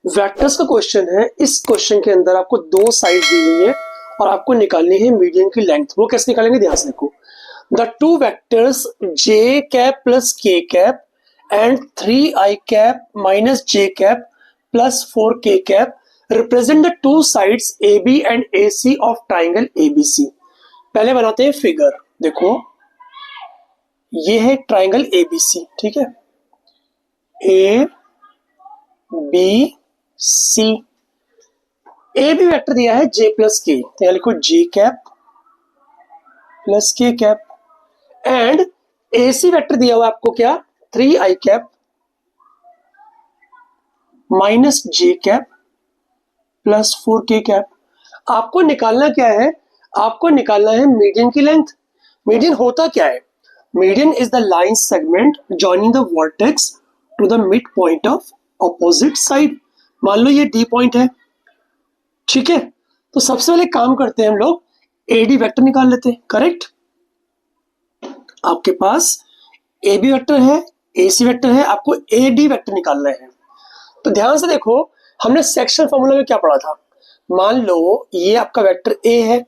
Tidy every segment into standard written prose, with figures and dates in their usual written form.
Vectors का question है। इस क्वेश्चन के अंदर आपको दो साइड दी हुई है और आपको निकालनी है मीडियन की लेंथ। वो कैसे निकालेंगे, ध्यान से देखो। The two vectors J cap plus K cap and 3i cap minus J cap plus 4k cap represent the two sides AB and AC of triangle ABC। पहले बनाते हैं फिगर। देखो ये है ट्राइंगल ABC, ठीक है, A B C। A B vector दिया है J प्लस के, तो यहां लिखो J cap plus K cap and AC vector दिया हुआ आपको क्या, 3i cap minus J cap plus 4k cap. आपको निकालना क्या है, आपको निकालना है मीडियन की लेंथ। मीडियन होता क्या है, median is the line segment joining the vertex to the mid point of opposite side. मान लो ये डी पॉइंट है, ठीक है, तो सबसे पहले काम करते हैं हम लोग एडी वेक्टर निकाल लेते हैं। करेक्ट, आपके पास ए बी वेक्टर है, ए सी वेक्टर है, आपको ए डी वेक्टर निकालना है। तो ध्यान से देखो, हमने सेक्शन फॉर्मूला में क्या पढ़ा था। मान लो ये आपका वेक्टर ए है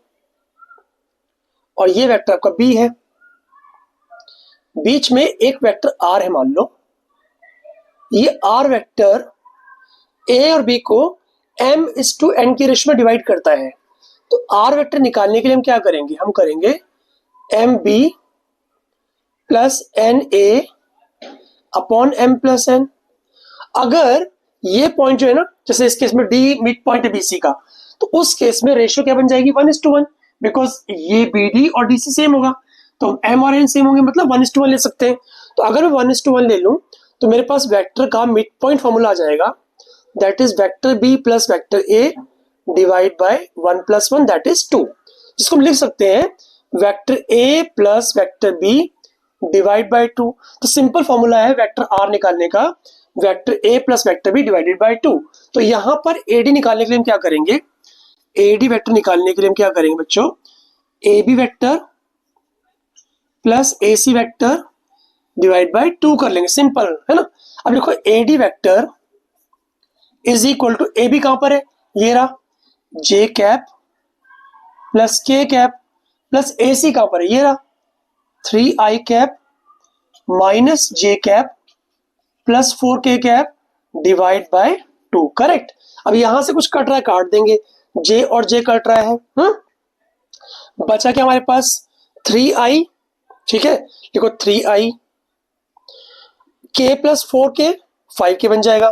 और ये वेक्टर आपका बी है, बीच में एक वेक्टर आर है। मान लो ये आर वेक्टर ए और बी को m/n की रेशियो में डिवाइड करता है। तो आर वेक्टर निकालने के लिए हम क्या करेंगे, हम करेंगे mb plus na upon m plus n। अगर ये पॉइंट जो है ना, जैसे इस केस में डी मिड पॉइंट है बीसी का, तो उस केस में रेशियो क्या बन जाएगी, 1:1, बिकॉज ये BD और DC सेम होगा, तो m और n सेम होंगे, मतलब 1:1 ले सकते हैं। तो अगर मैं 1:1 ले लूं तो मेरे पास वेक्टर का मिड पॉइंट फॉर्मूला आ जाएगा, that is vector B plus vector A divide by 1 + 1 that is 2, जिसको हम लिख सकते हैं vector A plus vector B divide by 2। तो सिंपल फॉर्मूला है वेक्टर आर निकालने का, vector A plus vector B divided by 2। तो यहां पर एडी निकालने के लिए हम क्या करेंगे, एडी वेक्टर निकालने के लिए हम क्या करेंगे बच्चों, A B vector plus A C vector divide by 2 कर लेंगे, सिंपल है ना। अब देखो AD vector is equal to A B कहां पर है, ये रहा, J cap plus K cap plus A C कहां पर है, ये रहा, 3i cap minus J cap plus 4k cap divide by 2। Correct. अब यहां से कुछ कट रहा है, काट देंगे, जे और जे कट रहा है, बचा क्या हमारे पास 3i, ठीक है, देखो 3i k plus 4k 5k बन जाएगा,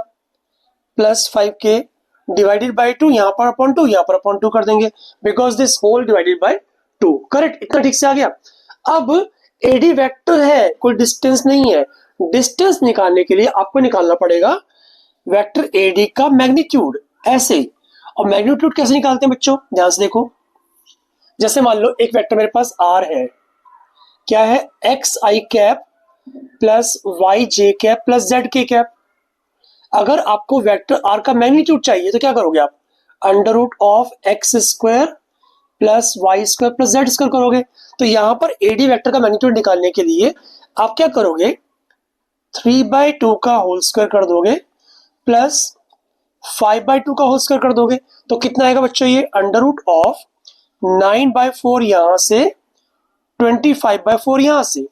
प्लस 5k डिवाइडेड बाय 2, यहां पर अपॉन 2, यहां पर अपॉन 2 कर देंगे, because this whole divided by 2। Correct, इतना ठीक से आ गया। अब एडी वेक्टर है, कोई डिस्टेंस नहीं है, डिस्टेंस निकालने के लिए आपको निकालना पड़ेगा वेक्टर एडी का मैग्नीट्यूड, ऐसे। और मैग्नीट्यूड कैसे निकालते हैं बच्चों, ध्यान से देखो। जैसे मान लो एक वेक्टर मेरे पास आर है, क्या है, xi cap plus yj cap plus zk cap. अगर आपको वेक्टर आर का मैग्नीट्यूड चाहिए तो क्या करोगे आप, under root of X square plus Y square plus Z square करोगे। तो यहां पर एडी वेक्टर का मैग्नीट्यूड निकालने के लिए आप क्या करोगे, 3/2 का होल स्क्वायर कर दोगे प्लस 5/2 का होल स्क्वायर कर दोगे, तो कितना आएगा बच्चों, ये अंडर रूट ऑफ 9/4 यहां से 25/4 यहां से,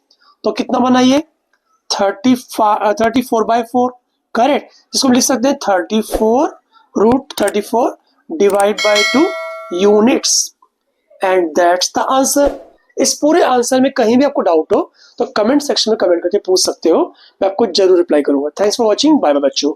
तो कितना बना ये 34/4। करेक्ट, जिसको हम लिख सकते हैं 34√34 divide by 2 units, and that's the answer. इस पूरे आंसर में कहीं भी आपको डाउट हो तो कमेंट सेक्शन में कमेंट करके पूछ सकते हो, मैं आपको जरूर रिप्लाई करूंगा। Thanks for watching, bye bye बच्चों।